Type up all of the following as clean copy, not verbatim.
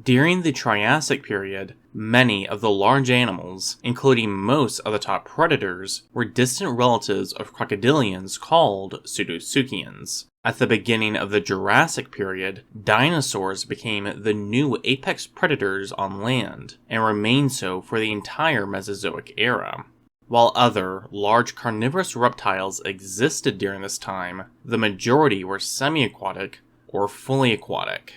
During the Triassic period, many of the large animals, including most of the top predators, were distant relatives of crocodilians called pseudotsuchians. At the beginning of the Jurassic period, dinosaurs became the new apex predators on land, and remained so for the entire Mesozoic era. While other, large carnivorous reptiles existed during this time, the majority were semi-aquatic or fully aquatic.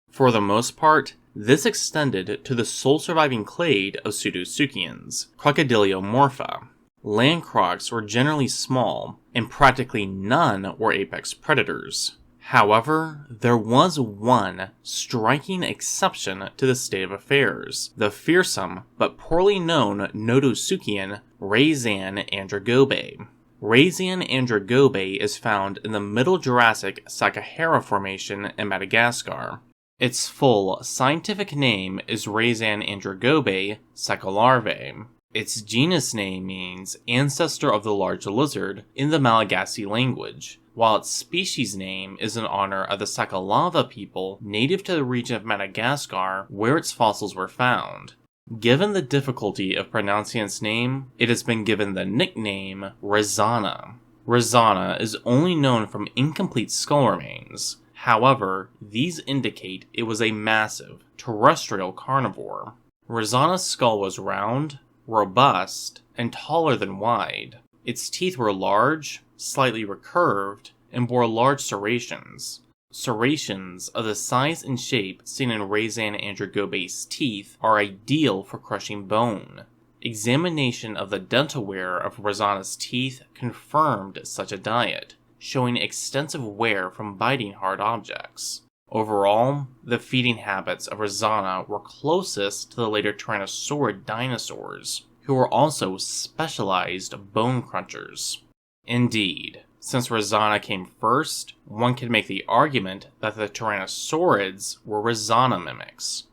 For the most part, this extended to the sole surviving clade of pseudotsuchians, Crocodylomorpha. Land crocs were generally small, and practically none were apex predators. However, there was one striking exception to this state of affairs: the fearsome but poorly known nodosuchian Razanandrongobe. Razanandrongobe is found in the Middle Jurassic Sakaraha Formation in Madagascar. Its full scientific name is Razanandrongobe sakalavae. Its genus name means ancestor of the large lizard in the Malagasy language, while its species name is in honor of the sakalavae people native to the region of Madagascar where its fossils were found. Given the difficulty of pronouncing its name, it has been given the nickname Razana. Razana is only known from incomplete skull remains. However, these indicate it was a massive, terrestrial carnivore. Razana's skull was round, robust, and taller than wide. Its teeth were large, slightly recurved, and bore large serrations. Serrations of the size and shape seen in Razanandrongobe's teeth are ideal for crushing bone. Examination of the dental wear of Razana's teeth confirmed such a diet, showing extensive wear from biting hard objects. Overall, the feeding habits of Razana were closest to the later Tyrannosaurid dinosaurs, who were also specialized bone crunchers. Indeed, since Razana came first, one could make the argument that the Tyrannosaurids were Razana mimics.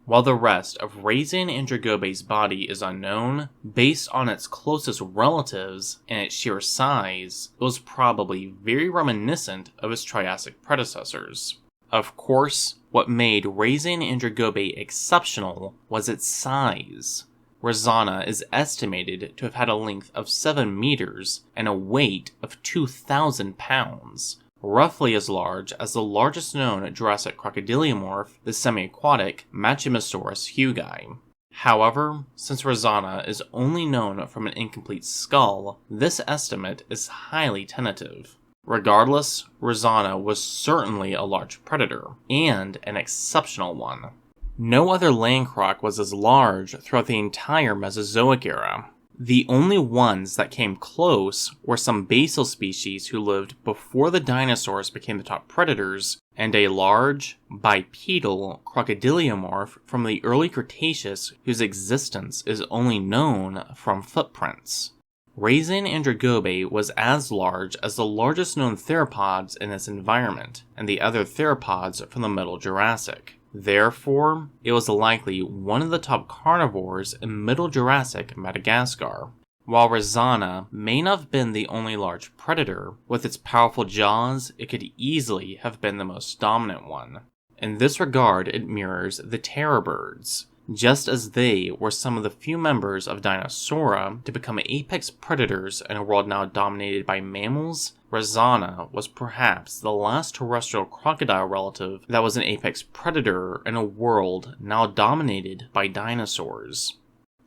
While the rest of Razanandrongobe's body is unknown, based on its closest relatives and its sheer size, it was probably very reminiscent of its Triassic predecessors. Of course, what made Razanandrongobe exceptional was its size. Razana is estimated to have had a length of 7 meters and a weight of 2,000 pounds, roughly as large as the largest known Jurassic crocodylomorph, the semi-aquatic Machimosaurus hugi. However, since Razana is only known from an incomplete skull, this estimate is highly tentative. Regardless, Razana was certainly a large predator, and an exceptional one. No other land croc was as large throughout the entire Mesozoic era. The only ones that came close were some basal species who lived before the dinosaurs became the top predators, and a large, bipedal crocodylomorph from the early Cretaceous whose existence is only known from footprints. Razanandrongobe was as large as the largest known theropods in its environment, and the other theropods from the Middle Jurassic. Therefore, it was likely one of the top carnivores in Middle Jurassic Madagascar. While Razana may not have been the only large predator, with its powerful jaws, it could easily have been the most dominant one. In this regard, it mirrors the terror birds. Just as they were some of the few members of Dinosaura to become apex predators in a world now dominated by mammals, Razana was perhaps the last terrestrial crocodile relative that was an apex predator in a world now dominated by dinosaurs.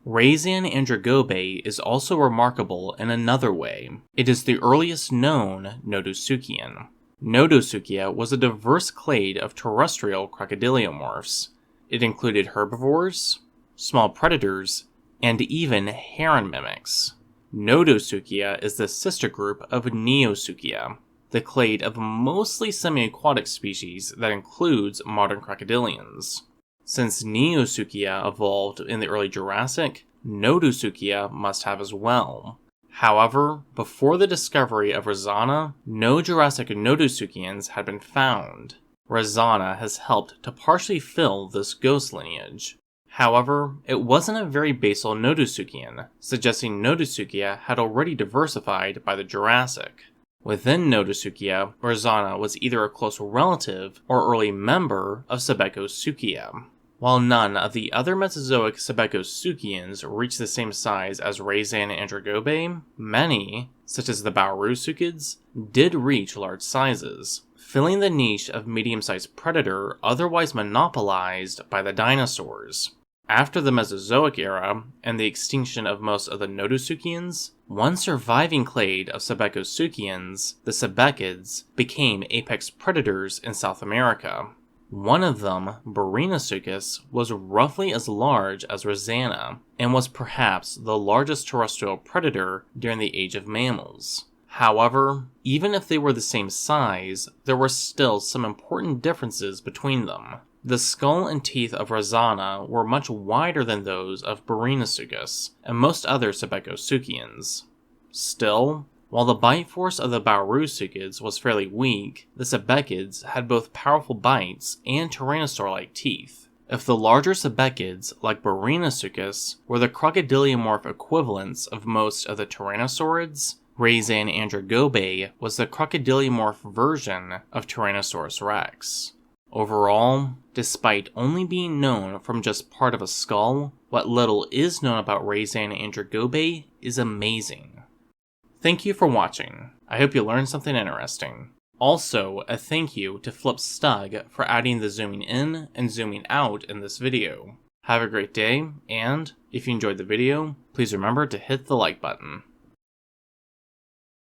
Razanandrongobe is also remarkable in another way. It is the earliest known nodosuchian. Nodosuchia was a diverse clade of terrestrial crocodylomorphs. It included herbivores, small predators, and even heron mimics. Nodosuchia is the sister group of Neosuchia, the clade of mostly semi-aquatic species that includes modern crocodilians. Since Neosuchia evolved in the early Jurassic, Nodosuchia must have as well. However, before the discovery of Razana, no Jurassic Nodosuchians had been found. Razana has helped to partially fill this ghost lineage. However, it wasn't a very basal Nodosuchian, suggesting Nodosuchia had already diversified by the Jurassic. Within Nodosuchia, Razana was either a close relative or early member of Sebacosuchia. While none of the other Mesozoic Sebekosukeians reached the same size as Razanandrongobe, many, such as the Baurusuchids, did reach large sizes, filling the niche of medium-sized predator otherwise monopolized by the dinosaurs. After the Mesozoic era and the extinction of most of the Nodosuchians, one surviving clade of Sebekosukeians, the Sebekids, became apex predators in South America. One of them, Barinasuchus, was roughly as large as Razana, and was perhaps the largest terrestrial predator during the Age of Mammals. However, even if they were the same size, there were still some important differences between them. The skull and teeth of Razana were much wider than those of Barinasuchus and most other Sebekosukeians. Still, while the bite force of the Baurusuchids was fairly weak, the Sebekids had both powerful bites and Tyrannosaur-like teeth. If the larger Sebekids, like Barinasuchus, were the Crocodylomorph equivalents of most of the Tyrannosaurids, Razanandrongobe was the Crocodylomorph version of Tyrannosaurus rex. Overall, despite only being known from just part of a skull, what little is known about Razanandrongobe is amazing. Thank you for watching. I hope you learned something interesting. Also, a thank you to Flipped StuG for adding the zooming in and zooming out in this video. Have a great day, and if you enjoyed the video, please remember to hit the like button.